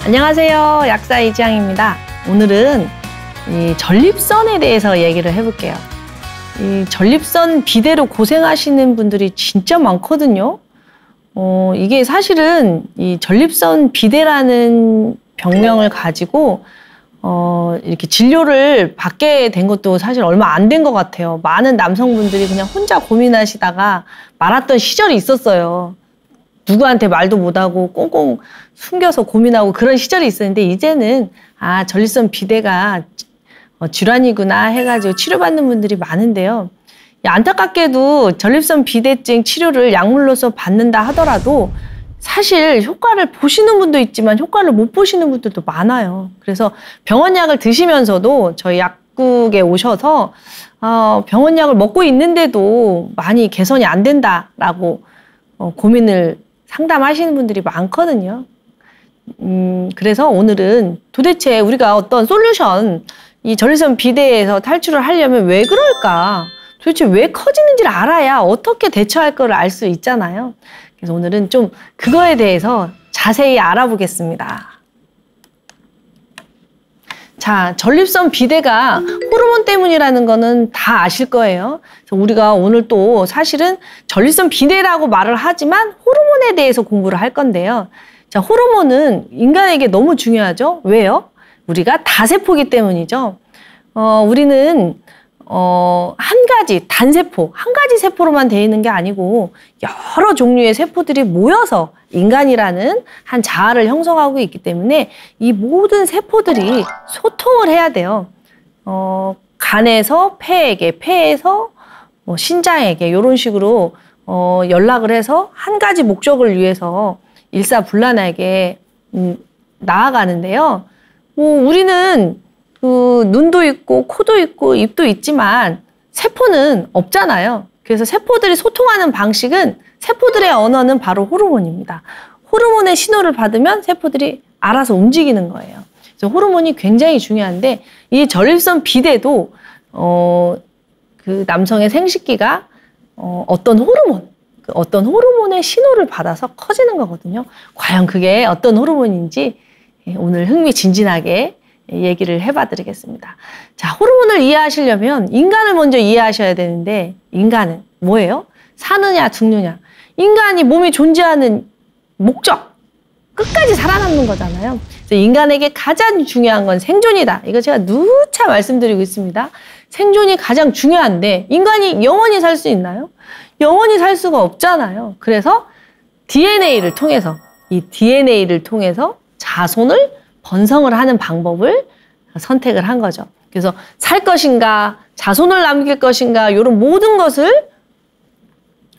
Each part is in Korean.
안녕하세요. 약사 이지향입니다. 오늘은 이 전립선에 대해서 얘기를 해볼게요. 이 전립선 비대로 고생하시는 분들이 진짜 많거든요. 이게 사실은 이 전립선 비대라는 병명을 가지고 이렇게 진료를 받게 된 것도 사실 얼마 안 된 것 같아요. 많은 남성분들이 그냥 혼자 고민하시다가 말았던 시절이 있었어요. 누구한테 말도 못하고 꽁꽁 숨겨서 고민하고 그런 시절이 있었는데, 이제는 전립선 비대가 질환이구나 해가지고 치료받는 분들이 많은데요. 안타깝게도 전립선 비대증 치료를 약물로서 받는다 하더라도 사실 효과를 보시는 분도 있지만 효과를 못 보시는 분들도 많아요. 그래서 병원약을 드시면서도 저희 약국에 오셔서 병원약을 먹고 있는데도 많이 개선이 안 된다라고 고민을 상담하시는 분들이 많거든요. 그래서 오늘은 도대체 우리가 어떤 솔루션, 이 전립선 비대에서 탈출을 하려면 왜 그럴까? 도대체 왜 커지는지를 알아야 어떻게 대처할 거를 알 수 있잖아요. 그래서 오늘은 좀 그거에 대해서 자세히 알아보겠습니다. 자, 전립선 비대가 호르몬 때문이라는 거는 다 아실 거예요. 그래서 우리가 오늘 또 사실은 전립선 비대라고 말을 하지만 호르몬에 대해서 공부를 할 건데요. 자, 호르몬은 인간에게 너무 중요하죠. 왜요? 우리가 다세포기 때문이죠. 우리는 한 가지 단세포, 한 가지 세포로만 되어 있는 게 아니고 여러 종류의 세포들이 모여서 인간이라는 한 자아를 형성하고 있기 때문에 이 모든 세포들이 소통을 해야 돼요. 간에서 폐에게, 폐에서 신장에게 이런 식으로 연락을 해서 한 가지 목적을 위해서 일사불란하게 나아가는데요. 우리는 눈도 있고 코도 있고 입도 있지만 세포는 없잖아요. 그래서 세포들이 소통하는 방식은, 세포들의 언어는 바로 호르몬입니다. 호르몬의 신호를 받으면 세포들이 알아서 움직이는 거예요. 그래서 호르몬이 굉장히 중요한데, 이 전립선 비대도 그 남성의 생식기가 어떤 호르몬의 신호를 받아서 커지는 거거든요. 과연 그게 어떤 호르몬인지 오늘 흥미진진하게 얘기를 해봐 드리겠습니다. 자, 호르몬을 이해하시려면 인간을 먼저 이해하셔야 되는데, 인간은 뭐예요? 사느냐 죽느냐. 인간이 몸에 존재하는 목적, 끝까지 살아남는 거잖아요. 그래서 인간에게 가장 중요한 건 생존이다. 이거 제가 누차 말씀드리고 있습니다. 생존이 가장 중요한데 인간이 영원히 살 수 있나요? 영원히 살 수가 없잖아요. 그래서 DNA를 통해서, 이 DNA를 통해서 자손을 번성을 하는 방법을 선택을 한 거죠. 그래서 살 것인가, 자손을 남길 것인가, 이런 모든 것을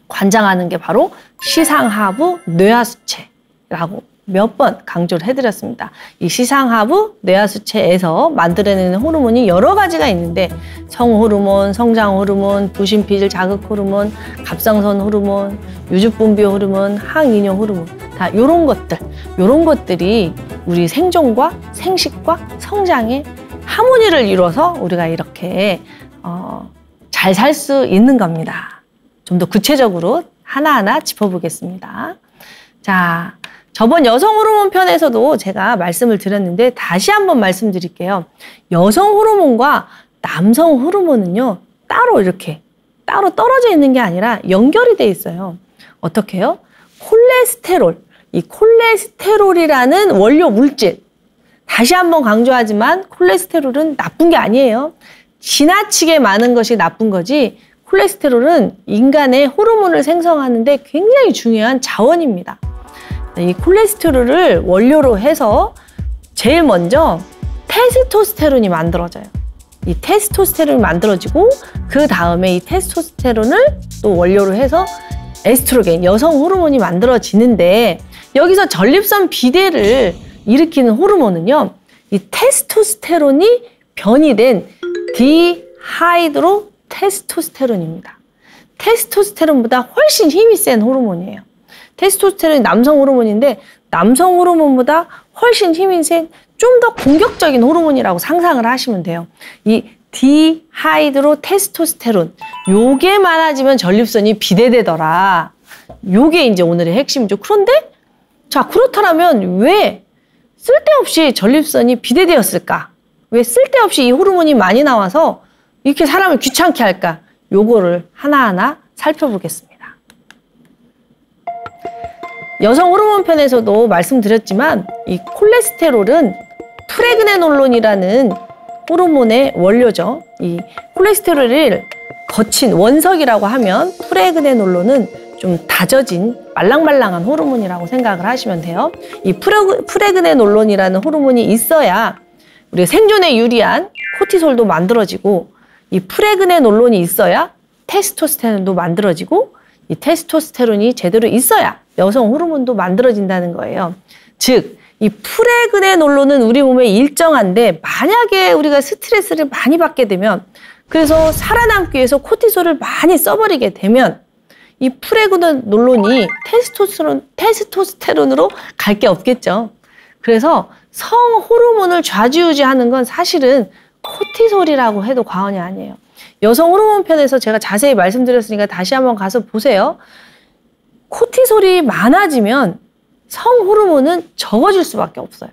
관장하는 게 바로 시상하부 뇌하수체라고 몇 번 강조를 해드렸습니다. 이 시상하부 뇌하수체에서 만들어내는 호르몬이 여러 가지가 있는데, 성호르몬, 성장호르몬, 부신피질 자극 호르몬, 갑상선 호르몬, 유주분비 호르몬, 항이뇨 호르몬, 다 요런 것들이 우리 생존과 생식과 성장의 하모니를 이뤄서 우리가 이렇게 잘 살 수 있는 겁니다. 좀 더 구체적으로 하나하나 짚어보겠습니다. 자, 저번 여성 호르몬 편에서도 제가 말씀을 드렸는데 다시 한번 말씀드릴게요. 여성 호르몬과 남성 호르몬은요, 따로 떨어져 있는 게 아니라 연결이 돼 있어요. 어떻게 해요? 콜레스테롤. 이 콜레스테롤이라는 원료 물질. 다시 한번 강조하지만 콜레스테롤은 나쁜 게 아니에요. 지나치게 많은 것이 나쁜 거지, 콜레스테롤은 인간의 호르몬을 생성하는데 굉장히 중요한 자원입니다. 이 콜레스테롤을 원료로 해서 제일 먼저 테스토스테론이 만들어져요. 이 테스토스테론이 만들어지고 그 다음에 이 테스토스테론을 또 원료로 해서 에스트로겐, 여성 호르몬이 만들어지는데, 여기서 전립선 비대를 일으키는 호르몬은요, 이 테스토스테론이 변이된 디하이드로 테스토스테론입니다. 테스토스테론보다 훨씬 힘이 센 호르몬이에요. 테스토스테론이 남성 호르몬인데 남성 호르몬보다 훨씬 힘이 센, 좀 더 공격적인 호르몬이라고 상상을 하시면 돼요. 이 디하이드로 테스토스테론, 요게 많아지면 전립선이 비대되더라. 요게 이제 오늘의 핵심이죠. 그런데 자, 그렇다면 왜 쓸데없이 전립선이 비대되었을까? 왜 쓸데없이 이 호르몬이 많이 나와서 이렇게 사람을 귀찮게 할까? 요거를 하나하나 살펴보겠습니다. 여성 호르몬 편에서도 말씀드렸지만 이 콜레스테롤은 프레그네놀론이라는 호르몬의 원료죠. 이 콜레스테롤을 거친 원석이라고 하면 프레그네놀론은 좀 다져진 말랑말랑한 호르몬이라고 생각을 하시면 돼요. 이 프레그네놀론이라는 호르몬이 있어야 우리가 생존에 유리한 코티솔도 만들어지고, 이 프레그네놀론이 있어야 테스토스테론도 만들어지고, 이 테스토스테론이 제대로 있어야 여성 호르몬도 만들어진다는 거예요. 즉, 이 프레그네놀론은 우리 몸에 일정한데 만약에 우리가 스트레스를 많이 받게 되면, 그래서 살아남기 위해서 코티솔을 많이 써버리게 되면 이 프레그네놀론이 테스토스테론으로 갈 게 없겠죠. 그래서 성 호르몬을 좌지우지하는 건 사실은 코티솔이라고 해도 과언이 아니에요. 여성 호르몬 편에서 제가 자세히 말씀드렸으니까 다시 한번 가서 보세요. 코티솔이 많아지면 성 호르몬은 적어질 수밖에 없어요.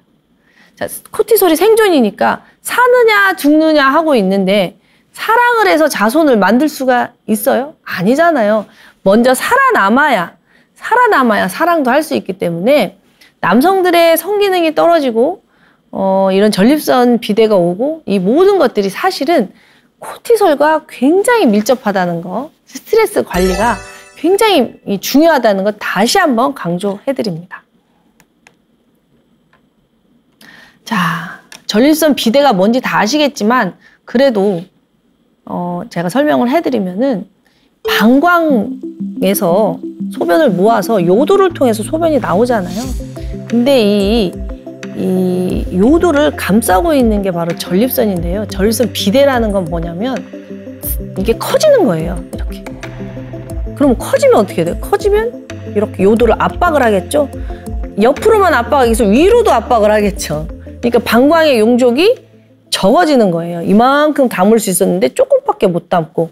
자, 코티솔이 생존이니까 사느냐 죽느냐 하고 있는데 사랑을 해서 자손을 만들 수가 있어요? 아니잖아요. 먼저 살아남아야 사랑도 할 수 있기 때문에 남성들의 성기능이 떨어지고 이런 전립선 비대가 오고 이 모든 것들이 사실은 코티솔과 굉장히 밀접하다는 거, 스트레스 관리가 굉장히 중요하다는 거 다시 한번 강조해드립니다. 자, 전립선 비대가 뭔지 다 아시겠지만 그래도 제가 설명을 해드리면은 방광에서 소변을 모아서 요도를 통해서 소변이 나오잖아요. 근데 이 요도를 감싸고 있는 게 바로 전립선인데요. 전립선 비대라는 건 뭐냐면 이게 커지는 거예요. 이렇게. 그럼 커지면 어떻게 돼요? 커지면 이렇게 요도를 압박을 하겠죠. 옆으로만 압박하기서 위로도 압박을 하겠죠. 그러니까 방광의 용적이 적어지는 거예요. 이만큼 담을 수 있었는데 조금밖에 못 담고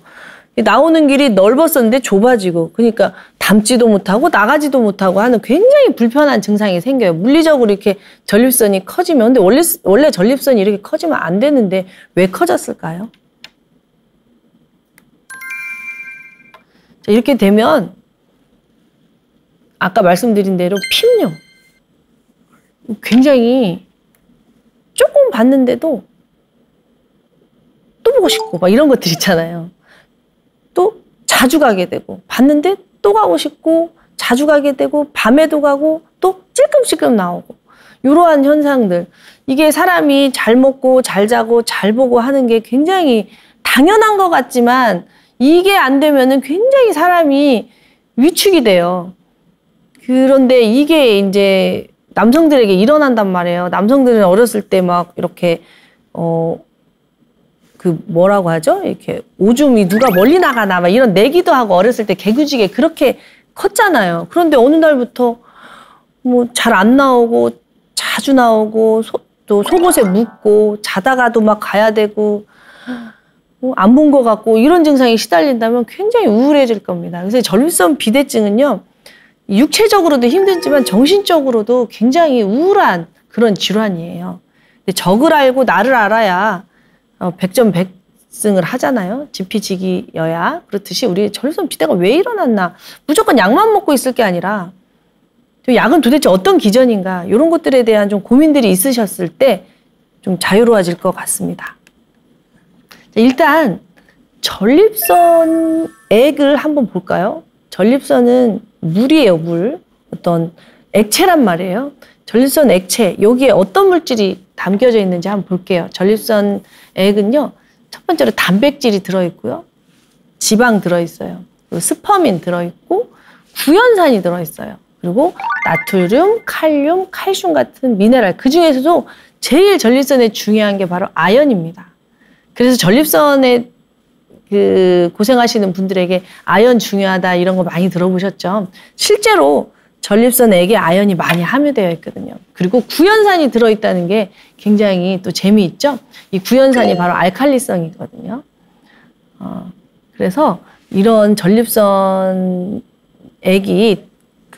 나오는 길이 넓었었는데 좁아지고, 그러니까 담지도 못하고 나가지도 못하고 하는 굉장히 불편한 증상이 생겨요. 물리적으로 이렇게 전립선이 커지면. 근데 원래 전립선이 이렇게 커지면 안 되는데 왜 커졌을까요? 자, 이렇게 되면 아까 말씀드린 대로 핍력, 굉장히 조금 봤는데도 또 보고 싶고 막 이런 것들 있잖아요. 또 자주 가게 되고 봤는데 또 가고 싶고 자주 가게 되고 밤에도 가고 또 찔끔찔끔 나오고, 이러한 현상들, 이게 사람이 잘 먹고 잘 자고 잘 보고 하는 게 굉장히 당연한 것 같지만 이게 안 되면은 굉장히 사람이 위축이 돼요. 그런데 이게 이제 남성들에게 일어난단 말이에요. 남성들은 어렸을 때 막 이렇게 뭐라고 하죠? 이렇게 오줌이 누가 멀리 나가나 막 이런 내기도 하고 어렸을 때 개구지게 그렇게 컸잖아요. 그런데 어느 날부터 뭐 잘 안 나오고 자주 나오고 또 속옷에 묻고 자다가도 막 가야 되고 안 본 것 같고 이런 증상이 시달린다면 굉장히 우울해질 겁니다. 그래서 전립선 비대증은요, 육체적으로도 힘들지만 정신적으로도 굉장히 우울한 그런 질환이에요. 근데 적을 알고 나를 알아야 백전백승을 하잖아요. 지피지기여야. 그렇듯이 우리 전립선 비대가 왜 일어났나. 무조건 약만 먹고 있을 게 아니라 약은 도대체 어떤 기전인가. 이런 것들에 대한 좀 고민들이 있으셨을 때 좀 자유로워질 것 같습니다. 일단 전립선액을 한번 볼까요? 전립선은 물이에요, 물. 어떤 액체란 말이에요. 전립선 액체, 여기에 어떤 물질이 담겨져 있는지 한번 볼게요. 전립선 액은요, 첫 번째로 단백질이 들어있고요, 지방 들어있어요, 그리고 스퍼민 들어있고 구연산이 들어있어요. 그리고 나트륨, 칼륨, 칼슘 같은 미네랄, 그 중에서도 제일 전립선에 중요한 게 바로 아연입니다. 그래서 전립선에 고생하시는 분들에게 아연 중요하다 이런 거 많이 들어보셨죠? 실제로 전립선액에 아연이 많이 함유되어 있거든요. 그리고 구연산이 들어있다는 게 굉장히 또 재미있죠? 이 구연산이 바로 알칼리성이거든요. 그래서 이런 전립선액이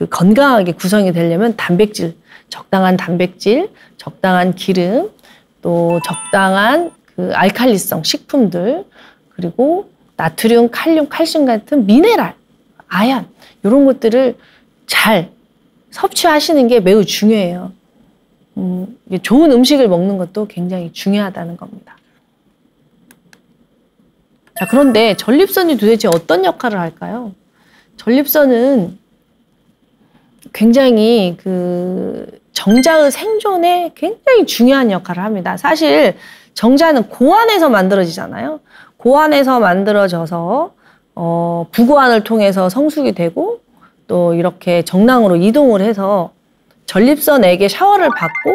건강하게 구성이 되려면 단백질, 적당한 단백질, 적당한 기름, 또 적당한 그 알칼리성 식품들, 그리고 나트륨, 칼륨, 칼슘 같은 미네랄, 아연 이런 것들을 잘 섭취하시는 게 매우 중요해요. 좋은 음식을 먹는 것도 굉장히 중요하다는 겁니다. 자, 그런데 전립선이 도대체 어떤 역할을 할까요? 전립선은 굉장히 그 정자의 생존에 굉장히 중요한 역할을 합니다. 사실 정자는 고환에서 만들어지잖아요. 고환에서 만들어져서 부고환을 통해서 성숙이 되고 또 이렇게 정낭으로 이동을 해서 전립선에게 샤워를 받고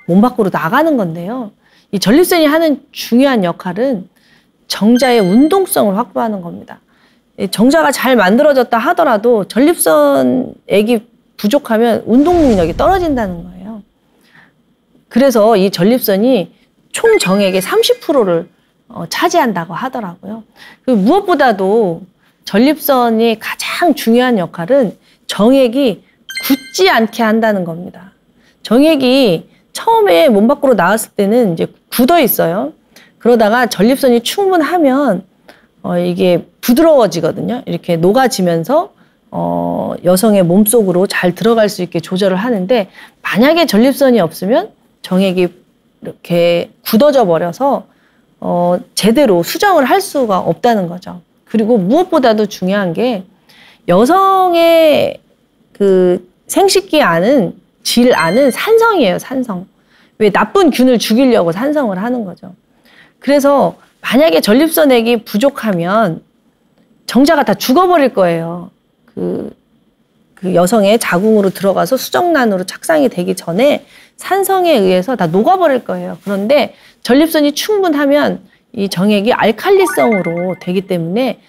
몸 밖으로 나가는 건데요. 이 전립선이 하는 중요한 역할은 정자의 운동성을 확보하는 겁니다. 정자가 잘 만들어졌다 하더라도 전립선액이 부족하면 운동 능력이 떨어진다는 거예요. 그래서 이 전립선이 총 정액의 30%를 차지한다고 하더라고요. 무엇보다도 전립선이 가장 중요한 역할은 정액이 굳지 않게 한다는 겁니다. 정액이 처음에 몸 밖으로 나왔을 때는 이제 굳어 있어요. 그러다가 전립선이 충분하면 이게 부드러워지거든요. 이렇게 녹아지면서 여성의 몸속으로 잘 들어갈 수 있게 조절을 하는데 만약에 전립선이 없으면 정액이 이렇게 굳어져 버려서 제대로 수정을 할 수가 없다는 거죠. 그리고 무엇보다도 중요한 게 여성의 그 생식기 안은 질 안은 산성이에요, 산성. 왜 나쁜 균을 죽이려고 산성을 하는 거죠. 그래서 만약에 전립선액이 부족하면 정자가 다 죽어버릴 거예요. 그 여성의 자궁으로 들어가서 수정란으로 착상이 되기 전에 산성에 의해서 다 녹아버릴 거예요. 그런데 전립선이 충분하면 이 정액이 알칼리성으로 되기 때문에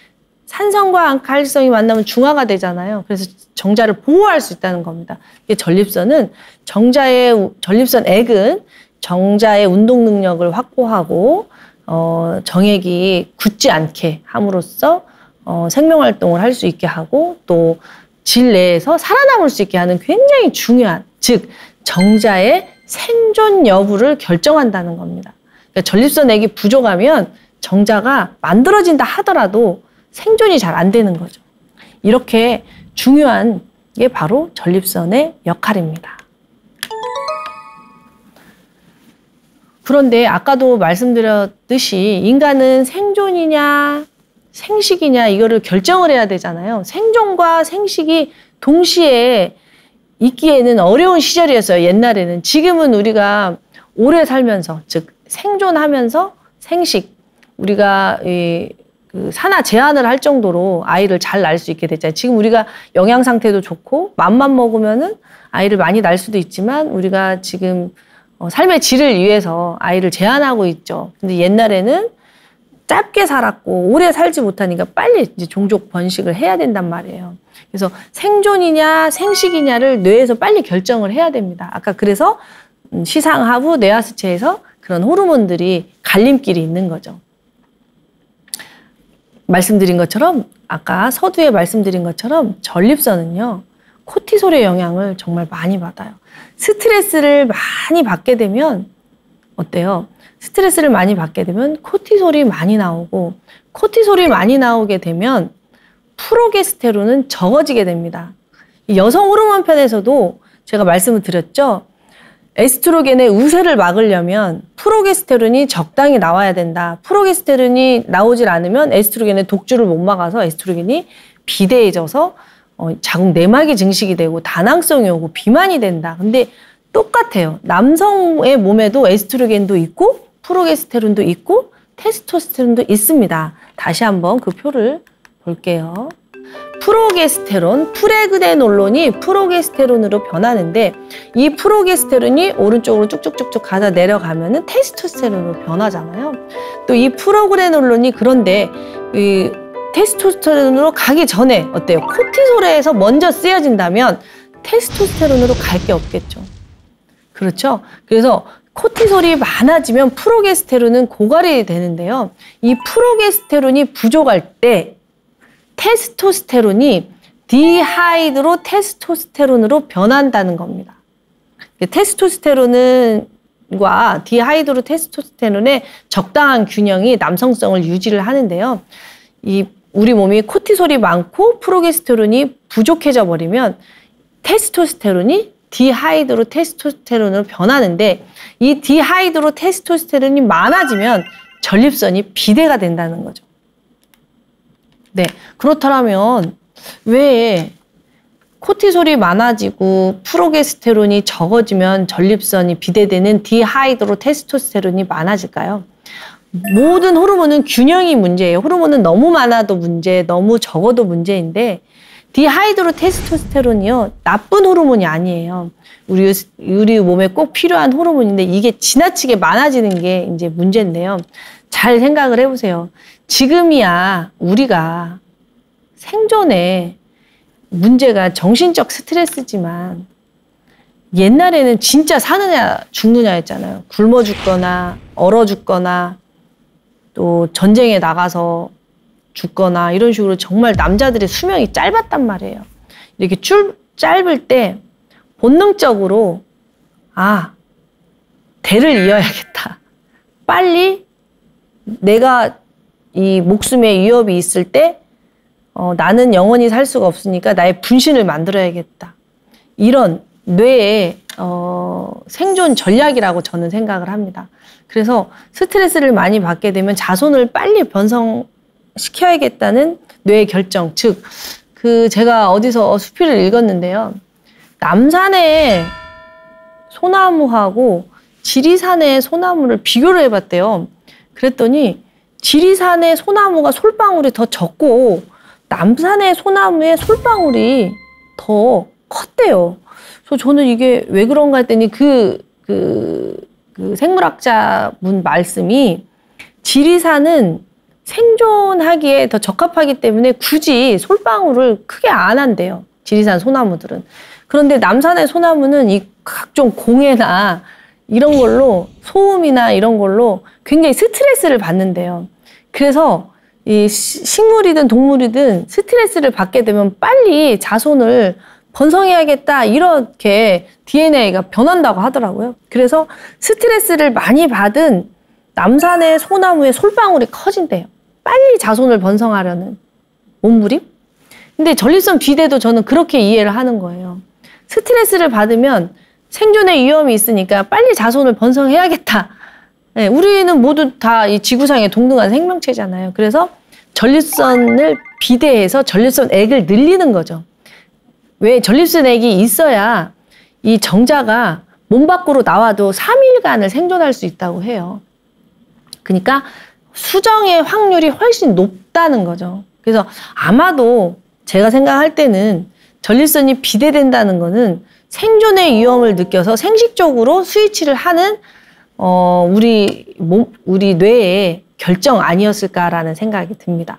산성과 알칼리성이 만나면 중화가 되잖아요. 그래서 정자를 보호할 수 있다는 겁니다. 전립선은 전립선액은 정자의 운동 능력을 확보하고 정액이 굳지 않게 함으로써 생명활동을 할 수 있게 하고 또 질내에서 살아남을 수 있게 하는 굉장히 중요한, 즉 정자의 생존 여부를 결정한다는 겁니다. 그러니까 전립선액이 부족하면 정자가 만들어진다 하더라도 생존이 잘 안 되는 거죠. 이렇게 중요한 게 바로 전립선의 역할입니다. 그런데 아까도 말씀드렸듯이 인간은 생존이냐 생식이냐 이거를 결정을 해야 되잖아요. 생존과 생식이 동시에 있기에는 어려운 시절이었어요. 옛날에는. 지금은 우리가 오래 살면서, 즉 생존하면서 생식, 우리가 그 산하 제한을 할 정도로 아이를 잘 낳을 수 있게 됐잖아요. 지금 우리가 영양 상태도 좋고 맘만 먹으면은 아이를 많이 낳을 수도 있지만 우리가 지금 삶의 질을 위해서 아이를 제한하고 있죠. 근데 옛날에는 짧게 살았고 오래 살지 못하니까 빨리 이제 종족 번식을 해야 된단 말이에요. 그래서 생존이냐 생식이냐를 뇌에서 빨리 결정을 해야 됩니다. 아까 그래서 시상하부 뇌하수체에서 그런 호르몬들이 갈림길이 있는 거죠. 말씀드린 것처럼 아까 서두에 말씀드린 것처럼 전립선은요. 코티솔의 영향을 정말 많이 받아요. 스트레스를 많이 받게 되면 어때요? 스트레스를 많이 받게 되면 코티솔이 많이 나오고 코티솔이 많이 나오게 되면 프로게스테론은 적어지게 됩니다. 여성 호르몬 편에서도 제가 말씀을 드렸죠. 에스트로겐의 우세를 막으려면 프로게스테론이 적당히 나와야 된다. 프로게스테론이 나오질 않으면 에스트로겐의 독주를 못 막아서 에스트로겐이 비대해져서 자궁 내막이 증식이 되고 다낭성이 오고 비만이 된다. 근데 똑같아요. 남성의 몸에도 에스트로겐도 있고 프로게스테론도 있고 테스토스테론도 있습니다. 다시 한번 그 표를 볼게요. 프로게스테론, 프레그네놀론이 프로게스테론으로 변하는데 이 프로게스테론이 오른쪽으로 쭉쭉쭉쭉 가다 내려가면은 테스토스테론으로 변하잖아요. 또 이 프로그레놀론이 그런데 이 테스토스테론으로 가기 전에 어때요? 코티솔에서 먼저 쓰여진다면 테스토스테론으로 갈 게 없겠죠. 그렇죠? 그래서 코티솔이 많아지면 프로게스테론은 고갈이 되는데요. 이 프로게스테론이 부족할 때 테스토스테론이 디하이드로 테스토스테론으로 변한다는 겁니다. 테스토스테론과 디하이드로 테스토스테론의 적당한 균형이 남성성을 유지를 하는데요. 우리 몸이 코티솔이 많고 프로게스테론이 부족해져 버리면 테스토스테론이 디하이드로 테스토스테론으로 변하는데, 이 디하이드로 테스토스테론이 많아지면 전립선이 비대가 된다는 거죠. 네, 그렇다면 왜 코티솔이 많아지고 프로게스테론이 적어지면 전립선이 비대되는 디하이드로 테스토스테론이 많아질까요? 모든 호르몬은 균형이 문제예요. 호르몬은 너무 많아도 문제, 너무 적어도 문제인데, 디하이드로 테스토스테론이요, 나쁜 호르몬이 아니에요. 우리 몸에 꼭 필요한 호르몬인데 이게 지나치게 많아지는 게 이제 문제인데요. 잘 생각을 해보세요. 지금이야 우리가 생존에 문제가 정신적 스트레스지만, 옛날에는 진짜 사느냐 죽느냐였잖아요. 굶어 죽거나 얼어 죽거나 또 전쟁에 나가서 죽거나 이런 식으로 정말 남자들의 수명이 짧았단 말이에요. 이렇게 짧을 때 본능적으로 대를 이어야겠다. 빨리 내가 이 목숨에 위협이 있을 때 나는 영원히 살 수가 없으니까 나의 분신을 만들어야겠다. 이런 뇌의 생존 전략이라고 저는 생각을 합니다. 그래서 스트레스를 많이 받게 되면 자손을 빨리 변성시켜야겠다는 뇌의 결정. 즉, 제가 어디서 수필을 읽었는데요. 남산의 소나무하고 지리산의 소나무를 비교를 해봤대요. 그랬더니 지리산의 소나무가 솔방울이 더 적고 남산의 소나무의 솔방울이 더 컸대요. 그래서 저는 이게 왜 그런가 했더니 그 생물학자분 말씀이, 지리산은 생존하기에 더 적합하기 때문에 굳이 솔방울을 크게 안 한대요. 지리산 소나무들은. 그런데 남산의 소나무는 이 각종 공해나 이런 걸로, 소음이나 이런 걸로 굉장히 스트레스를 받는데요. 그래서 이 식물이든 동물이든 스트레스를 받게 되면 빨리 자손을 번성해야겠다, 이렇게 DNA가 변한다고 하더라고요. 그래서 스트레스를 많이 받은 남산의 소나무의 솔방울이 커진대요. 빨리 자손을 번성하려는 몸부림? 근데 전립선 비대도 저는 그렇게 이해를 하는 거예요. 스트레스를 받으면 생존의 위험이 있으니까 빨리 자손을 번성해야겠다. 네, 우리는 모두 다 이 지구상에 동등한 생명체잖아요. 그래서 전립선을 비대해서 전립선액을 늘리는 거죠. 왜? 전립선액이 있어야 이 정자가 몸 밖으로 나와도 3일간을 생존할 수 있다고 해요. 그러니까 수정의 확률이 훨씬 높다는 거죠. 그래서 아마도 제가 생각할 때는 전립선이 비대된다는 거는 생존의 위험을 느껴서 생식적으로 스위치를 하는 우리 뇌의 결정 아니었을까라는 생각이 듭니다.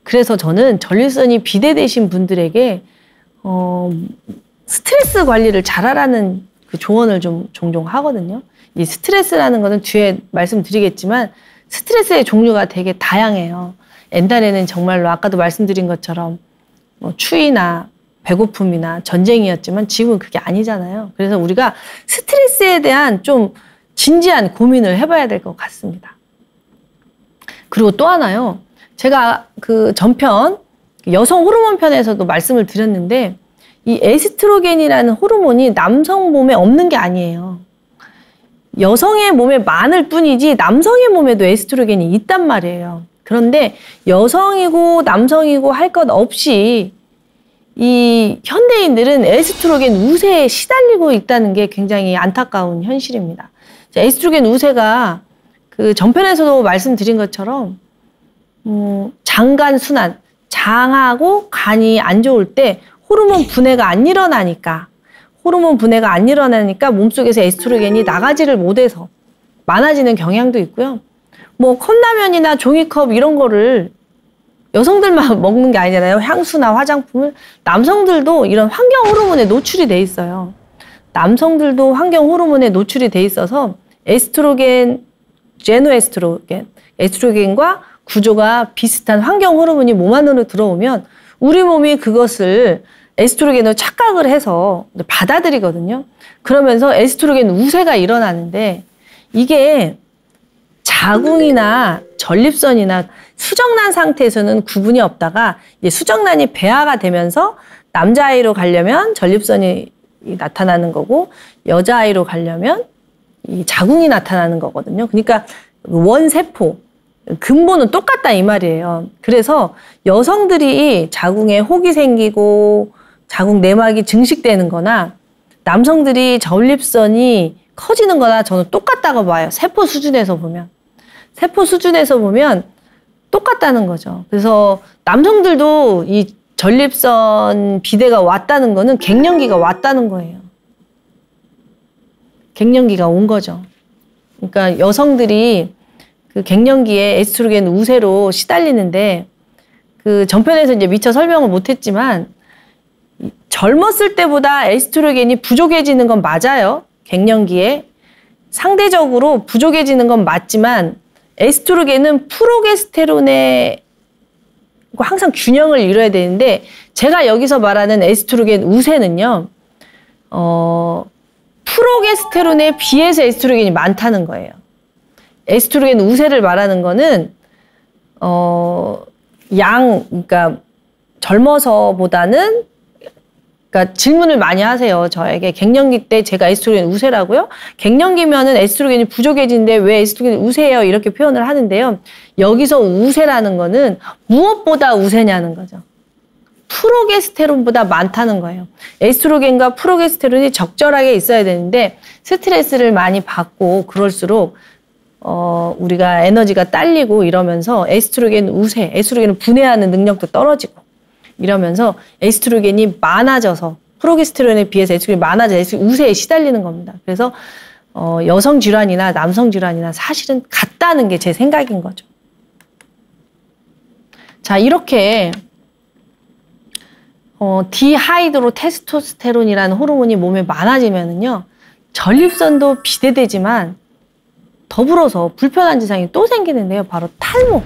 그래서 저는 전립선이 비대되신 분들에게 스트레스 관리를 잘하라는 그 조언을 좀 종종 하거든요. 이 스트레스라는 거는 뒤에 말씀드리겠지만 스트레스의 종류가 되게 다양해요. 옛날에는 정말로 아까도 말씀드린 것처럼 추위나 배고픔이나 전쟁이었지만 지금은 그게 아니잖아요. 그래서 우리가 스트레스에 대한 좀 진지한 고민을 해봐야 될 것 같습니다. 그리고 또 하나요. 제가 그 전편 여성 호르몬 편에서도 말씀을 드렸는데, 이 에스트로겐이라는 호르몬이 남성 몸에 없는 게 아니에요. 여성의 몸에 많을 뿐이지 남성의 몸에도 에스트로겐이 있단 말이에요. 그런데 여성이고 남성이고 할 것 없이 이 현대인들은 에스트로겐 우세에 시달리고 있다는 게 굉장히 안타까운 현실입니다. 에스트로겐 우세가 그 전편에서도 말씀드린 것처럼 장간 순환, 장하고 간이 안 좋을 때 호르몬 분해가 안 일어나니까 몸속에서 에스트로겐이 나가지를 못해서 많아지는 경향도 있고요. 뭐 컵라면이나 종이컵 이런 거를 여성들만 먹는 게 아니잖아요. 향수나 화장품을. 남성들도 이런 환경 호르몬에 노출이 돼 있어요. 남성들도 환경 호르몬에 노출이 돼 있어서 에스트로겐, 제노에스트로겐, 에스트로겐과 구조가 비슷한 환경 호르몬이 몸 안으로 들어오면 우리 몸이 그것을 에스트로겐으로 착각을 해서 받아들이거든요. 그러면서 에스트로겐 우세가 일어나는데 이게 자궁이나 전립선이나 수정란 상태에서는 구분이 없다가 이제 수정란이 배아가 되면서 남자아이로 가려면 전립선이 나타나는 거고 여자아이로 가려면 이 자궁이 나타나는 거거든요. 그러니까 원세포, 근본은 똑같다 이 말이에요. 그래서 여성들이 자궁에 혹이 생기고 자궁 내막이 증식되는 거나 남성들이 전립선이 커지는 거나 저는 똑같다고 봐요. 세포 수준에서 보면. 세포 수준에서 보면 똑같다는 거죠. 그래서 남성들도 이 전립선 비대가 왔다는 거는 갱년기가 왔다는 거예요. 갱년기가 온 거죠. 그러니까 여성들이 그 갱년기에 에스트로겐 우세로 시달리는데 그 전편에서 이제 미처 설명을 못했지만 젊었을 때보다 에스트로겐이 부족해지는 건 맞아요. 갱년기에 상대적으로 부족해지는 건 맞지만 에스트로겐은 프로게스테론에 항상 균형을 이뤄야 되는데 제가 여기서 말하는 에스트로겐 우세는요. 프로게스테론에 비해서 에스트로겐이 많다는 거예요. 에스트로겐 우세를 말하는 거는 그러니까 젊어서보다는 그러니까 질문을 많이 하세요. 저에게 갱년기 때 제가 에스트로겐 우세라고요? 갱년기면은 에스트로겐이 부족해지는데 왜 에스트로겐이 우세예요? 이렇게 표현을 하는데요. 여기서 우세라는 거는 무엇보다 우세냐는 거죠. 프로게스테론보다 많다는 거예요. 에스트로겐과 프로게스테론이 적절하게 있어야 되는데 스트레스를 많이 받고 그럴수록 우리가 에너지가 딸리고 이러면서 에스트로겐 우세, 에스트로겐을 분해하는 능력도 떨어지고 이러면서 에스트로겐이 많아져서 프로게스테론에 비해서 에스트로겐이 많아져서 우세에 시달리는 겁니다. 그래서 여성 질환이나 남성 질환이나 사실은 같다는 게 제 생각인 거죠. 자, 이렇게 디하이드로 테스토스테론이라는 호르몬이 몸에 많아지면은요, 전립선도 비대되지만 더불어서 불편한 증상이 또 생기는데요. 바로 탈모.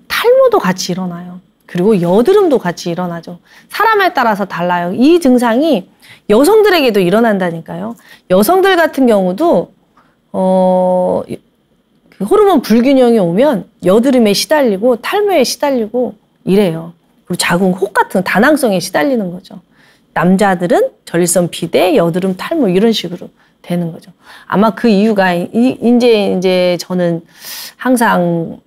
탈모도 같이 일어나요. 그리고 여드름도 같이 일어나죠. 사람에 따라서 달라요. 이 증상이 여성들에게도 일어난다니까요. 여성들 같은 경우도 그 호르몬 불균형이 오면 여드름에 시달리고 탈모에 시달리고 이래요. 그리고 자궁 혹 같은 다낭성에 시달리는 거죠. 남자들은 전립선 비대, 여드름, 탈모 이런 식으로 되는 거죠. 아마 그 이유가 이제 저는 항상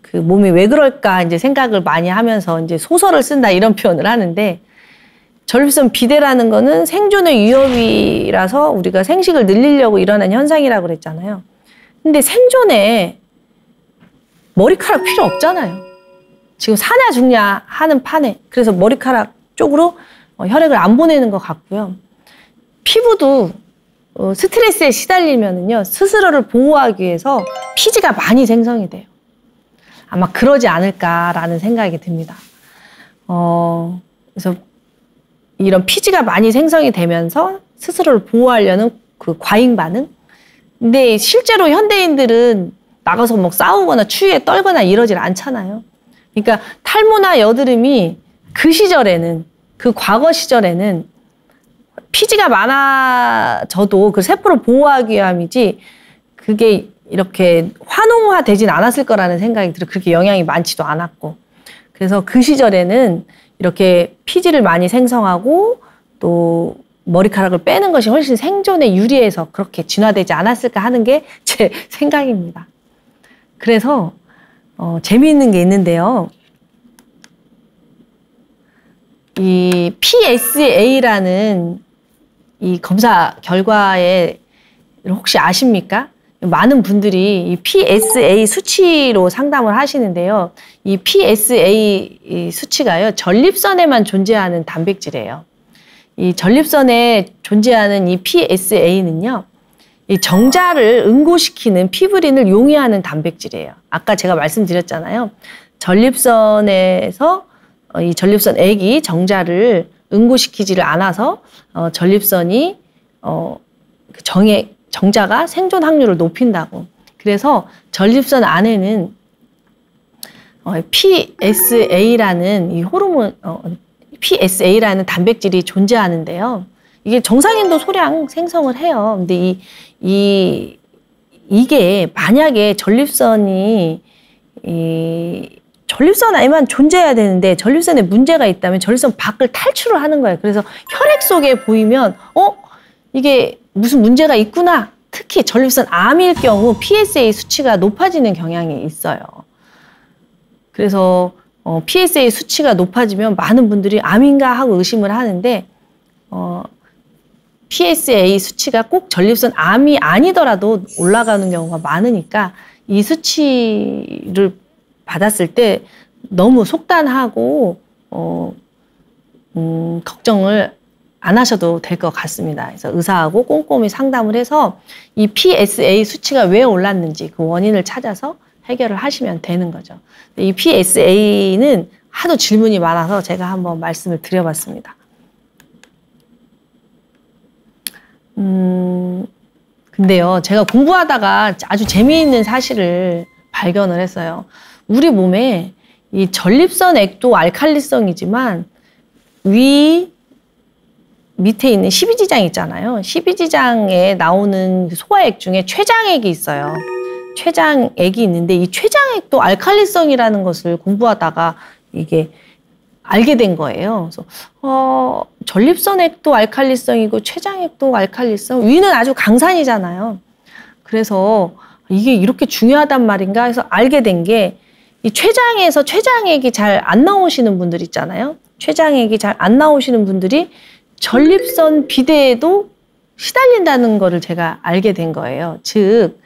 그 몸이 왜 그럴까 이제 생각을 많이 하면서 이제 소설을 쓴다 이런 표현을 하는데 전립선 비대라는 거는 생존의 위협이라서 우리가 생식을 늘리려고 일어난 현상이라고 그랬잖아요. 근데 생존에 머리카락 필요 없잖아요. 지금 사냐 죽냐 하는 판에 그래서 머리카락 쪽으로 혈액을 안 보내는 것 같고요. 피부도 스트레스에 시달리면은요 스스로를 보호하기 위해서 피지가 많이 생성이 돼요. 아마 그러지 않을까라는 생각이 듭니다. 그래서 이런 피지가 많이 생성이 되면서 스스로를 보호하려는 그 과잉 반응. 근데 실제로 현대인들은 나가서 뭐 싸우거나 추위에 떨거나 이러질 않잖아요. 그러니까 탈모나 여드름이 그 시절에는, 그 과거 시절에는 피지가 많아져도 그 세포를 보호하기 위함이지 그게 이렇게 환웅화되진 않았을 거라는 생각이 들어요. 그렇게 영양이 많지도 않았고. 그래서 그 시절에는 이렇게 피지를 많이 생성하고 또 머리카락을 빼는 것이 훨씬 생존에 유리해서 그렇게 진화되지 않았을까 하는 게 제 생각입니다. 그래서 재미있는 게 있는데요. 이 PSA라는 이 검사 결과에 혹시 아십니까? 많은 분들이 이 PSA 수치로 상담을 하시는데요. 이 PSA 수치가요, 전립선에만 존재하는 단백질이에요. 이 전립선에 존재하는 이 PSA는요, 이 정자를 응고시키는 피브린을 용이하는 단백질이에요. 아까 제가 말씀드렸잖아요. 전립선에서 이 전립선액이 정자를 응고시키지를 않아서 전립선이 정자가 생존 확률을 높인다고. 그래서 전립선 안에는 PSA라는 이 호르몬, PSA라는 단백질이 존재하는데요. 이게 정상인도 소량 생성을 해요. 근데 이게 만약에 전립선이 전립선 안에만 존재해야 되는데 전립선에 문제가 있다면 전립선 밖을 탈출을 하는 거예요. 그래서 혈액 속에 보이면 이게 무슨 문제가 있구나. 특히 전립선 암일 경우 PSA 수치가 높아지는 경향이 있어요. 그래서 PSA 수치가 높아지면 많은 분들이 암인가 하고 의심을 하는데 PSA 수치가 꼭 전립선 암이 아니더라도 올라가는 경우가 많으니까 이 수치를 받았을 때 너무 속단하고 걱정을 안 하셔도 될 것 같습니다. 그래서 의사하고 꼼꼼히 상담을 해서 이 PSA 수치가 왜 올랐는지 그 원인을 찾아서 해결을 하시면 되는 거죠. 이 PSA는 하도 질문이 많아서 제가 한번 말씀을 드려봤습니다. 근데요, 제가 공부하다가 아주 재미있는 사실을 발견을 했어요. 우리 몸에 이 전립선 액도 알칼리성이지만 밑에 있는 십이지장 있잖아요. 십이지장에 나오는 소화액 중에 췌장액이 있어요. 췌장액이 있는데 이 췌장액도 알칼리성이라는 것을 공부하다가 이게 알게 된 거예요. 그래서 전립선액도 알칼리성이고 췌장액도 알칼리성, 위는 아주 강산이잖아요. 그래서 이게 이렇게 중요하단 말인가 해서 알게 된 게 이 췌장에서 췌장액이 잘 안 나오시는 분들 있잖아요. 췌장액이 잘 안 나오시는 분들이 전립선 비대에도 시달린다는 거를 제가 알게 된 거예요. 즉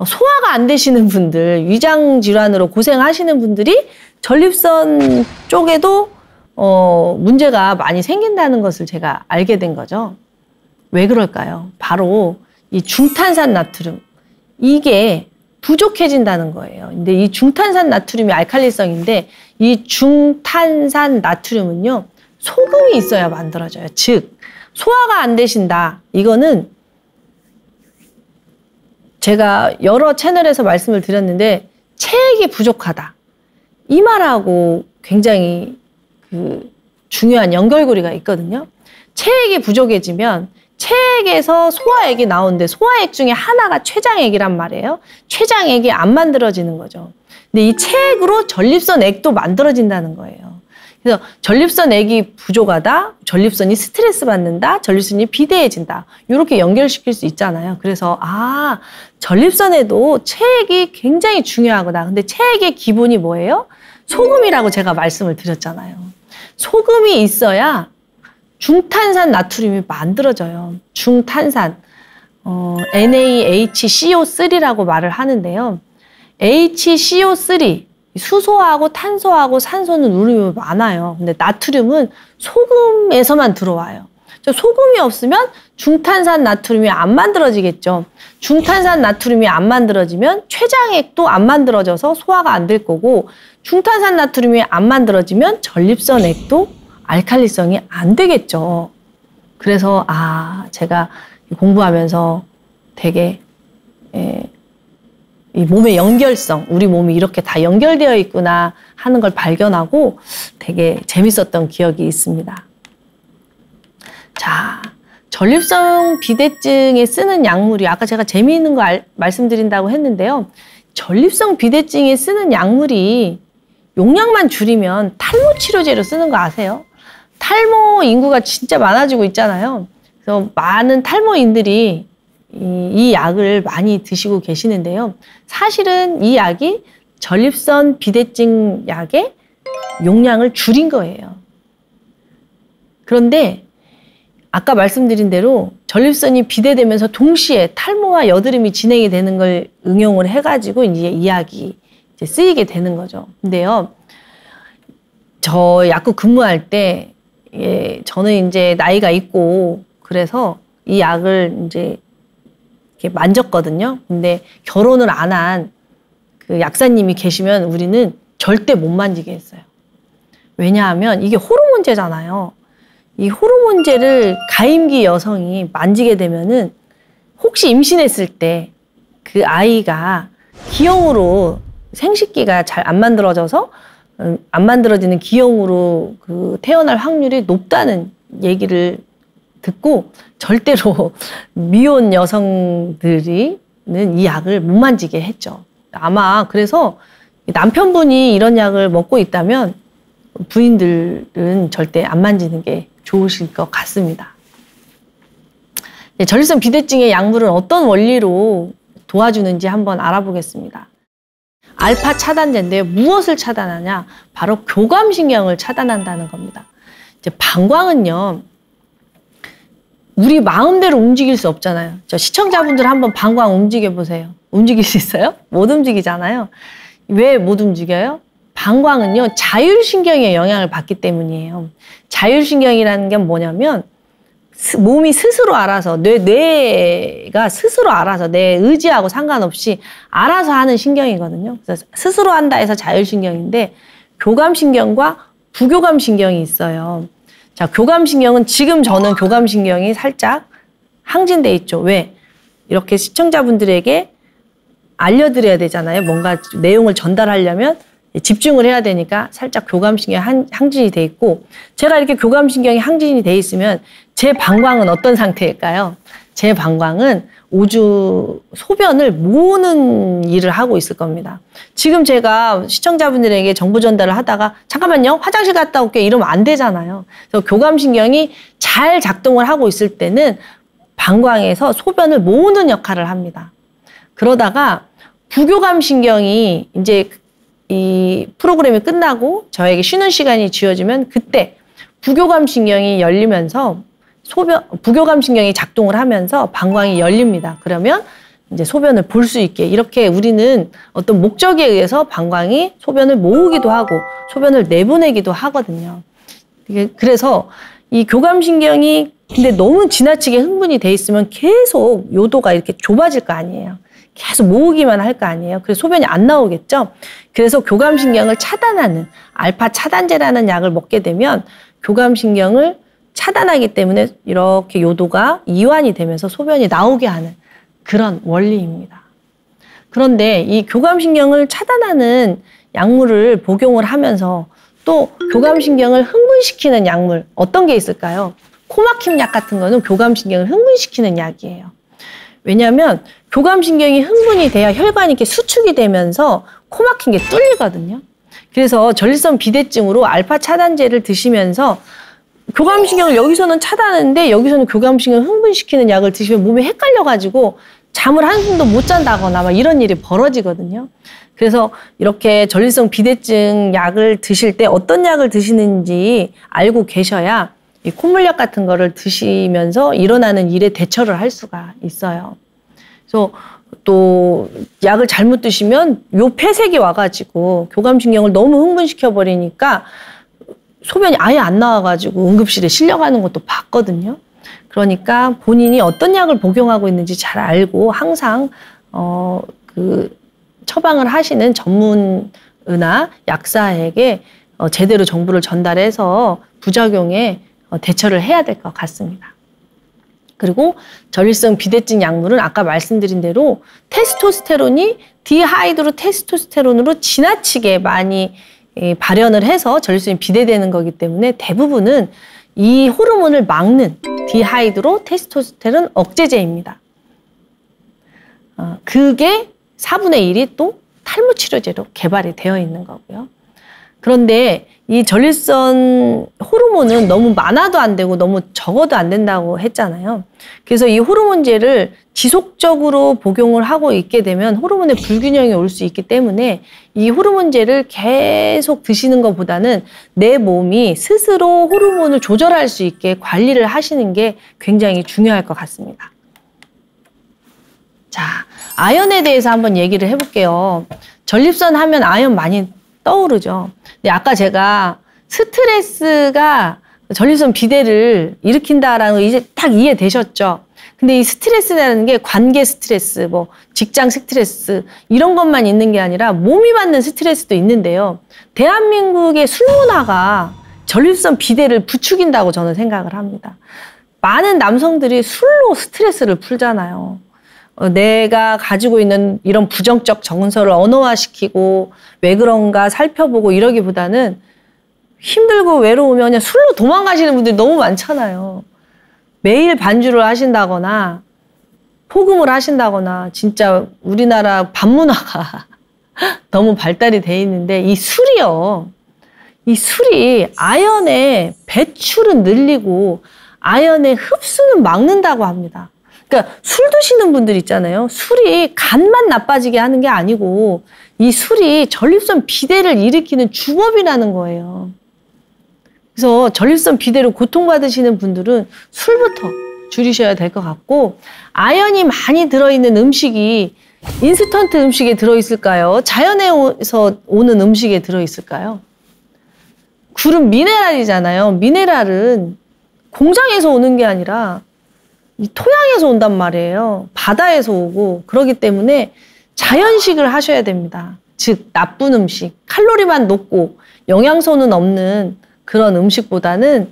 소화가 안 되시는 분들, 위장 질환으로 고생하시는 분들이 전립선 쪽에도 문제가 많이 생긴다는 것을 제가 알게 된 거죠. 왜 그럴까요? 바로 이 중탄산 나트륨, 이게 부족해진다는 거예요. 근데 이 중탄산 나트륨이 알칼리성인데 이 중탄산 나트륨은요, 소금이 있어야 만들어져요. 즉 소화가 안 되신다. 이거는 제가 여러 채널에서 말씀을 드렸는데 체액이 부족하다. 이 말하고 굉장히 중요한 연결고리가 있거든요. 체액이 부족해지면 체액에서 소화액이 나오는데 소화액 중에 하나가 췌장액이란 말이에요. 췌장액이 안 만들어지는 거죠. 근데 이 체액으로 전립선 액도 만들어진다는 거예요. 그래서 전립선 액이 부족하다, 전립선이 스트레스 받는다, 전립선이 비대해진다. 이렇게 연결시킬 수 있잖아요. 그래서 전립선에도 체액이 굉장히 중요하구나. 근데 체액의 기본이 뭐예요? 소금이라고 제가 말씀을 드렸잖아요. 소금이 있어야 중탄산 나트륨이 만들어져요. 중탄산, NaHCO3라고 말을 하는데요. HCO3, 수소하고 탄소하고 산소는 우리 몸에 많아요. 근데 나트륨은 소금에서만 들어와요. 소금이 없으면 중탄산 나트륨이 안 만들어지겠죠. 중탄산 나트륨이 안 만들어지면 췌장액도 안 만들어져서 소화가 안 될 거고, 중탄산 나트륨이 안 만들어지면 전립선 액도 알칼리성이 안 되겠죠. 그래서 제가 공부하면서 되게 이 몸의 연결성, 우리 몸이 이렇게 다 연결되어 있구나 하는 걸 발견하고 되게 재밌었던 기억이 있습니다. 자, 전립선 비대증에 쓰는 약물이 아까 제가 재미있는 거 말씀드린다고 했는데요. 전립선 비대증에 쓰는 약물이 용량만 줄이면 탈모 치료제로 쓰는 거 아세요? 탈모 인구가 진짜 많아지고 있잖아요. 그래서 많은 탈모인들이 이 약을 많이 드시고 계시는데요. 사실은 이 약이 전립선 비대증 약의 용량을 줄인 거예요. 그런데 아까 말씀드린 대로 전립선이 비대되면서 동시에 탈모와 여드름이 진행이 되는 걸 응용을 해가지고 이제 이 약이 이제 쓰이게 되는 거죠. 근데요, 저 약국 근무할 때 저는 이제 나이가 있고 그래서 이 약을 이제 이렇게 만졌거든요. 근데 결혼을 안 한 그 약사님이 계시면 우리는 절대 못 만지게 했어요. 왜냐하면 이게 호르몬제잖아요. 이 호르몬제를 가임기 여성이 만지게 되면은 혹시 임신했을 때 그 아이가 기형으로 생식기가 잘 안 만들어져서 안 만들어지는 기형으로 그 태어날 확률이 높다는 얘기를 듣고 절대로 미혼 여성들이는 이 약을 못 만지게 했죠. 아마 그래서 남편분이 이런 약을 먹고 있다면 부인들은 절대 안 만지는 게 좋으실 것 같습니다. 전립선 비대증의 약물은 어떤 원리로 도와주는지 한번 알아보겠습니다. 알파 차단제인데요. 무엇을 차단하냐? 바로 교감신경을 차단한다는 겁니다. 이제 방광은요, 우리 마음대로 움직일 수 없잖아요. 저 시청자분들 한번 방광 움직여 보세요. 움직일 수 있어요? 못 움직이잖아요. 왜 못 움직여요? 방광은요, 자율신경의 영향을 받기 때문이에요. 자율신경이라는 게 뭐냐면 몸이 스스로 알아서, 뇌가 스스로 알아서 내 의지하고 상관없이 알아서 하는 신경이거든요. 그래서 스스로 한다 해서 자율신경인데 교감신경과 부교감신경이 있어요. 자, 교감신경은 지금 저는 교감신경이 살짝 항진돼 있죠. 왜? 이렇게 시청자분들에게 알려드려야 되잖아요. 뭔가 내용을 전달하려면 집중을 해야 되니까 살짝 교감신경이 항진이 돼 있고, 제가 이렇게 교감신경이 항진이 돼 있으면 제 방광은 어떤 상태일까요? 제 방광은 오주 소변을 모으는 일을 하고 있을 겁니다. 지금 제가 시청자분들에게 정보 전달을 하다가 잠깐만요, 화장실 갔다 올게 이러면 안 되잖아요. 그래서 교감신경이 잘 작동을 하고 있을 때는 방광에서 소변을 모으는 역할을 합니다. 그러다가 부교감신경이 이제 이 프로그램이 끝나고 저에게 쉬는 시간이 주어지면 그때 부교감신경이 열리면서 부교감신경이 작동을 하면서 방광이 열립니다. 그러면 이제 소변을 볼 수 있게, 이렇게 우리는 어떤 목적에 의해서 방광이 소변을 모으기도 하고 소변을 내보내기도 하거든요. 그래서 이 교감신경이 근데 너무 지나치게 흥분이 돼 있으면 계속 요도가 이렇게 좁아질 거 아니에요. 계속 모으기만 할 거 아니에요. 그래서 소변이 안 나오겠죠. 그래서 교감신경을 차단하는 알파 차단제라는 약을 먹게 되면 교감신경을 차단하기 때문에 이렇게 요도가 이완이 되면서 소변이 나오게 하는 그런 원리입니다. 그런데 이 교감신경을 차단하는 약물을 복용을 하면서 또 교감신경을 흥분시키는 약물 어떤 게 있을까요? 코막힘 약 같은 거는 교감신경을 흥분시키는 약이에요. 왜냐하면 교감신경이 흥분이 돼야 혈관이 이렇게 수축이 되면서 코 막힌 게 뚫리거든요. 그래서 전립선 비대증으로 알파 차단제를 드시면서 교감신경을 여기서는 차단하는데 여기서는 교감신경을 흥분시키는 약을 드시면 몸이 헷갈려가지고 잠을 한숨도 못 잔다거나 막 이런 일이 벌어지거든요. 그래서 이렇게 전립선 비대증 약을 드실 때 어떤 약을 드시는지 알고 계셔야 이 콧물약 같은 거를 드시면서 일어나는 일에 대처를 할 수가 있어요. 그래서 또 약을 잘못 드시면 요 폐색이 와가지고 교감신경을 너무 흥분시켜 버리니까 소변이 아예 안 나와가지고 응급실에 실려가는 것도 봤거든요. 그러니까 본인이 어떤 약을 복용하고 있는지 잘 알고 항상 그 처방을 하시는 전문의나 약사에게 제대로 정보를 전달해서 부작용에 대처를 해야 될 것 같습니다. 그리고 전립선 비대증 약물은 아까 말씀드린 대로 테스토스테론이 디하이드로 테스토스테론으로 지나치게 많이 발현을 해서 전립선이 비대되는 거기 때문에 대부분은 이 호르몬을 막는 디하이드로 테스토스테론 억제제입니다. 그게 4분의 1이 또 탈모 치료제로 개발이 되어 있는 거고요. 그런데 이 전립선 호르몬은 너무 많아도 안 되고 너무 적어도 안 된다고 했잖아요. 그래서 이 호르몬제를 지속적으로 복용을 하고 있게 되면 호르몬의 불균형이 올 수 있기 때문에 이 호르몬제를 계속 드시는 것보다는 내 몸이 스스로 호르몬을 조절할 수 있게 관리를 하시는 게 굉장히 중요할 것 같습니다. 자, 아연에 대해서 한번 얘기를 해볼게요. 전립선 하면 아연 많이 떠오르죠. 근데 아까 제가 스트레스가 전립선 비대를 일으킨다라는 거 이제 딱 이해되셨죠? 근데 이 스트레스라는 게 관계 스트레스, 뭐 직장 스트레스 이런 것만 있는 게 아니라 몸이 받는 스트레스도 있는데요. 대한민국의 술 문화가 전립선 비대를 부추긴다고 저는 생각을 합니다. 많은 남성들이 술로 스트레스를 풀잖아요. 내가 가지고 있는 이런 부정적 정서를 언어화시키고 왜 그런가 살펴보고 이러기보다는 힘들고 외로우면 그냥 술로 도망가시는 분들이 너무 많잖아요. 매일 반주를 하신다거나 포금을 하신다거나 진짜 우리나라 밤문화가 너무 발달이 돼 있는데 이 술이요. 이 술이 아연의 배출은 늘리고 아연의 흡수는 막는다고 합니다. 그러니까 술 드시는 분들 있잖아요. 술이 간만 나빠지게 하는 게 아니고 이 술이 전립선 비대를 일으키는 주범이라는 거예요. 그래서 전립선 비대로 고통받으시는 분들은 술부터 줄이셔야 될 것 같고 아연이 많이 들어있는 음식이 인스턴트 음식에 들어있을까요? 자연에서 오는 음식에 들어있을까요? 굴은 미네랄이잖아요. 미네랄은 공장에서 오는 게 아니라 이 토양에서 온단 말이에요. 바다에서 오고 그렇기 때문에 자연식을 하셔야 됩니다. 즉 나쁜 음식, 칼로리만 높고 영양소는 없는 그런 음식보다는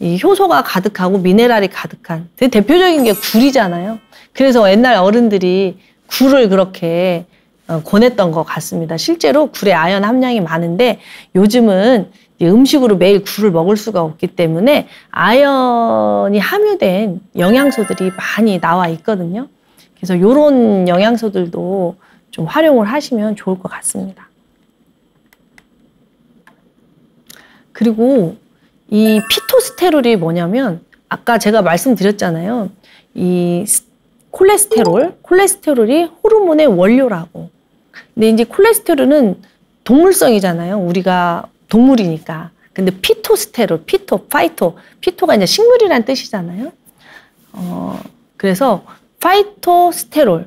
이 효소가 가득하고 미네랄이 가득한 되게 대표적인 게 굴이잖아요. 그래서 옛날 어른들이 굴을 그렇게 권했던 것 같습니다. 실제로 굴에 아연 함량이 많은데 요즘은 음식으로 매일 굴을 먹을 수가 없기 때문에 아연이 함유된 영양소들이 많이 나와 있거든요. 그래서 이런 영양소들도 좀 활용을 하시면 좋을 것 같습니다. 그리고 이 피토스테롤이 뭐냐면 아까 제가 말씀드렸잖아요. 이 콜레스테롤이 호르몬의 원료라고. 근데 이제 콜레스테롤은 동물성이잖아요. 우리가 동물이니까. 근데 피토스테롤, 피토가 이제 식물이란 뜻이잖아요. 그래서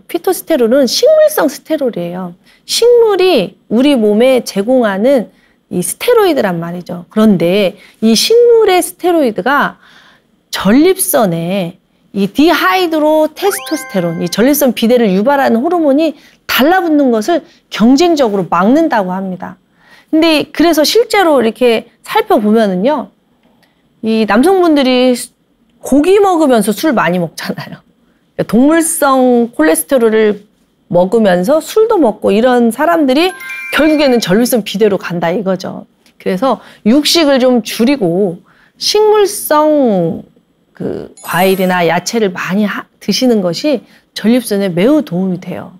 피토스테롤은 식물성 스테롤이에요. 식물이 우리 몸에 제공하는 이 스테로이드란 말이죠. 그런데 이 식물의 스테로이드가 전립선에 이 디하이드로 테스토스테론, 이 전립선 비대를 유발하는 호르몬이 달라붙는 것을 경쟁적으로 막는다고 합니다. 근데 그래서 실제로 이렇게 살펴보면은요, 이 남성분들이 고기 먹으면서 술 많이 먹잖아요. 동물성 콜레스테롤을 먹으면서 술도 먹고 이런 사람들이 결국에는 전립선 비대로 간다 이거죠. 그래서 육식을 좀 줄이고 식물성 그 과일이나 야채를 많이 드시는 것이 전립선에 매우 도움이 돼요.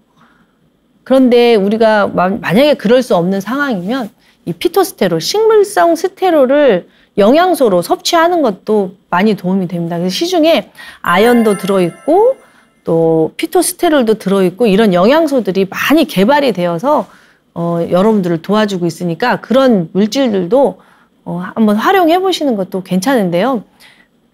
그런데 우리가 만약에 그럴 수 없는 상황이면 이 피토스테롤, 식물성 스테롤을 영양소로 섭취하는 것도 많이 도움이 됩니다. 그래서 시중에 아연도 들어있고 또 피토스테롤도 들어있고 이런 영양소들이 많이 개발이 되어서 여러분들을 도와주고 있으니까 그런 물질들도 한번 활용해 보시는 것도 괜찮은데요.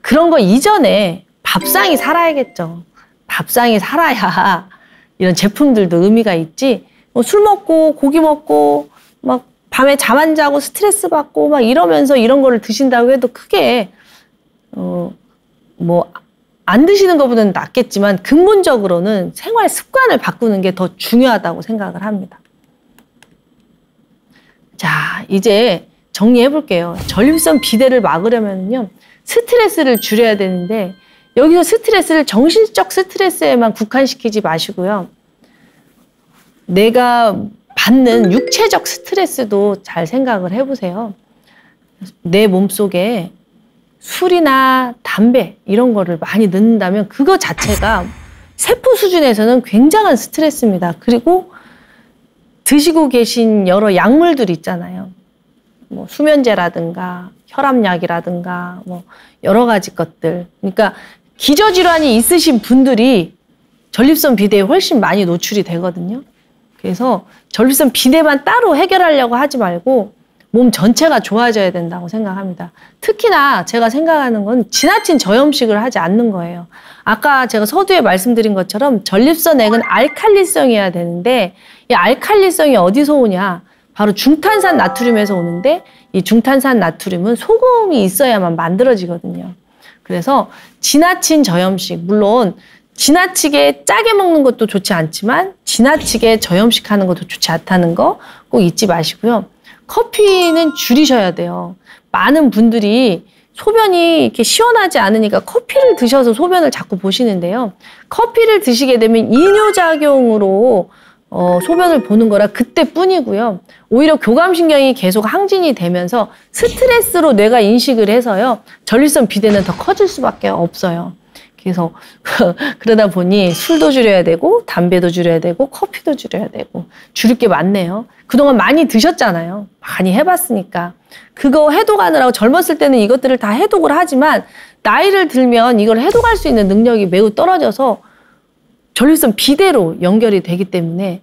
그런 거 이전에 밥상이 살아야겠죠. 밥상이 살아야 이런 제품들도 의미가 있지. 술 먹고 고기 먹고 막 밤에 잠 안 자고 스트레스 받고 막 이러면서 이런 거를 드신다고 해도 크게 뭐 안 드시는 것보다는 낫겠지만 근본적으로는 생활 습관을 바꾸는 게 더 중요하다고 생각을 합니다. 자, 이제 정리해 볼게요. 전립선 비대를 막으려면요. 스트레스를 줄여야 되는데 여기서 스트레스를 정신적 스트레스에만 국한시키지 마시고요. 내가 받는 육체적 스트레스도 잘 생각을 해보세요. 내 몸속에 술이나 담배 이런 거를 많이 넣는다면 그거 자체가 세포 수준에서는 굉장한 스트레스입니다. 그리고 드시고 계신 여러 약물들 있잖아요. 뭐 수면제라든가 혈압약이라든가 뭐 여러 가지 것들. 그러니까 기저질환이 있으신 분들이 전립선 비대에 훨씬 많이 노출이 되거든요. 그래서 전립선 비대만 따로 해결하려고 하지 말고 몸 전체가 좋아져야 된다고 생각합니다. 특히나 제가 생각하는 건 지나친 저염식을 하지 않는 거예요. 아까 제가 서두에 말씀드린 것처럼 전립선액은 알칼리성이어야 되는데 이 알칼리성이 어디서 오냐? 바로 중탄산 나트륨에서 오는데 이 중탄산 나트륨은 소금이 있어야만 만들어지거든요. 그래서 지나친 저염식, 물론 지나치게 짜게 먹는 것도 좋지 않지만 지나치게 저염식하는 것도 좋지 않다는 거 꼭 잊지 마시고요. 커피는 줄이셔야 돼요. 많은 분들이 소변이 이렇게 시원하지 않으니까 커피를 드셔서 소변을 자꾸 보시는데요. 커피를 드시게 되면 이뇨작용으로 소변을 보는 거라 그때뿐이고요. 오히려 교감신경이 계속 항진이 되면서 스트레스로 뇌가 인식을 해서요. 전립선 비대는 더 커질 수밖에 없어요. 그래서 그러다 보니 술도 줄여야 되고 담배도 줄여야 되고 커피도 줄여야 되고 줄일 게 많네요. 그동안 많이 드셨잖아요. 많이 해봤으니까. 그거 해독하느라고 젊었을 때는 이것들을 다 해독을 하지만 나이를 들면 이걸 해독할 수 있는 능력이 매우 떨어져서 전립선 비대로 연결이 되기 때문에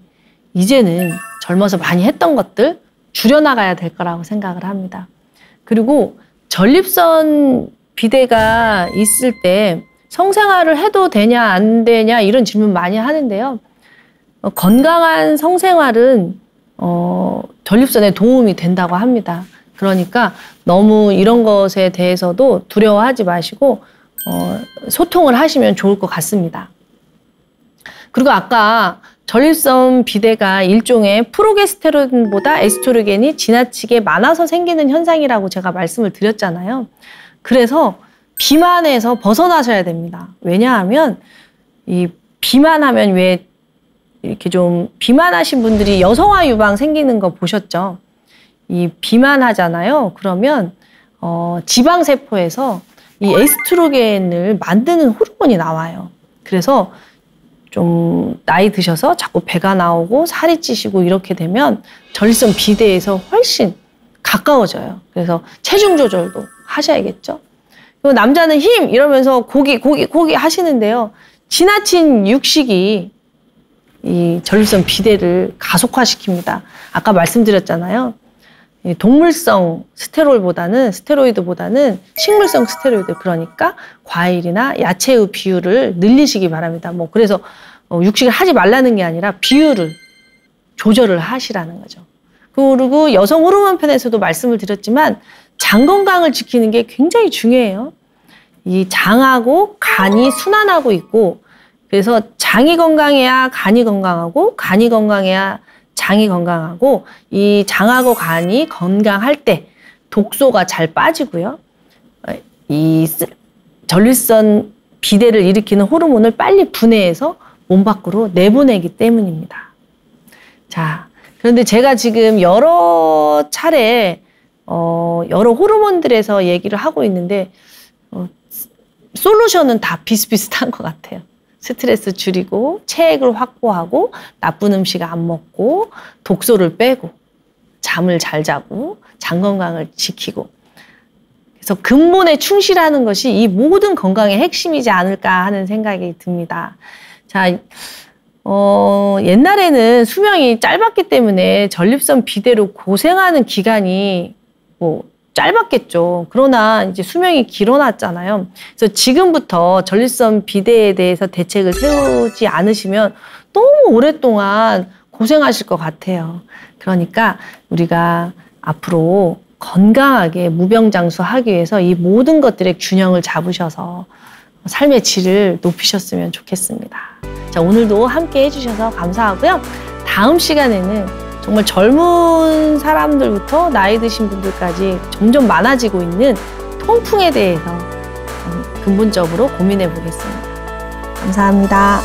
이제는 젊어서 많이 했던 것들 줄여나가야 될 거라고 생각을 합니다. 그리고 전립선 비대가 있을 때 성생활을 해도 되냐 안 되냐 이런 질문 많이 하는데요. 건강한 성생활은 전립선에 도움이 된다고 합니다. 그러니까 너무 이런 것에 대해서도 두려워하지 마시고 소통을 하시면 좋을 것 같습니다. 그리고 아까 전립선 비대가 일종의 프로게스테론보다 에스트로겐이 지나치게 많아서 생기는 현상이라고 제가 말씀을 드렸잖아요. 그래서 비만에서 벗어나셔야 됩니다. 왜냐하면 이 비만하면 왜 이렇게 좀 비만하신 분들이 여성화 유방 생기는 거 보셨죠? 이 비만하잖아요. 그러면 지방세포에서 이 에스트로겐을 만드는 호르몬이 나와요. 그래서 좀 나이 드셔서 자꾸 배가 나오고 살이 찌시고 이렇게 되면 전립선 비대에서 훨씬 가까워져요. 그래서 체중 조절도 하셔야겠죠. 그리고 남자는 힘 이러면서 고기 하시는데요. 지나친 육식이 이 전립선 비대를 가속화시킵니다. 아까 말씀드렸잖아요. 동물성 스테로이드보다는 식물성 스테로이드, 그러니까 과일이나 야채의 비율을 늘리시기 바랍니다. 뭐 그래서 육식을 하지 말라는 게 아니라 비율을 조절을 하시라는 거죠. 그리고 여성 호르몬 편에서도 말씀을 드렸지만 장 건강을 지키는 게 굉장히 중요해요. 이 장하고 간이 순환하고 있고, 그래서 장이 건강해야 간이 건강하고, 간이 건강해야 장이 건강하고, 이 장하고 간이 건강할 때 독소가 잘 빠지고요. 이 전립선 비대를 일으키는 호르몬을 빨리 분해해서 몸 밖으로 내보내기 때문입니다. 자, 그런데 제가 지금 여러 차례 여러 호르몬들에서 얘기를 하고 있는데 솔루션은 다 비슷비슷한 것 같아요. 스트레스 줄이고, 체액을 확보하고, 나쁜 음식 안 먹고, 독소를 빼고, 잠을 잘 자고, 장 건강을 지키고. 그래서 근본에 충실하는 것이 이 모든 건강의 핵심이지 않을까 하는 생각이 듭니다. 자, 옛날에는 수명이 짧았기 때문에 전립선 비대로 고생하는 기간이 짧았겠죠. 그러나 이제 수명이 길어놨잖아요. 그래서 지금부터 전립선 비대에 대해서 대책을 세우지 않으시면 너무 오랫동안 고생하실 것 같아요. 그러니까 우리가 앞으로 건강하게 무병장수하기 위해서 이 모든 것들의 균형을 잡으셔서 삶의 질을 높이셨으면 좋겠습니다. 자, 오늘도 함께 해주셔서 감사하고요. 다음 시간에는 정말 젊은 사람들부터 나이 드신 분들까지 점점 많아지고 있는 통풍에 대해서 근본적으로 고민해 보겠습니다. 감사합니다.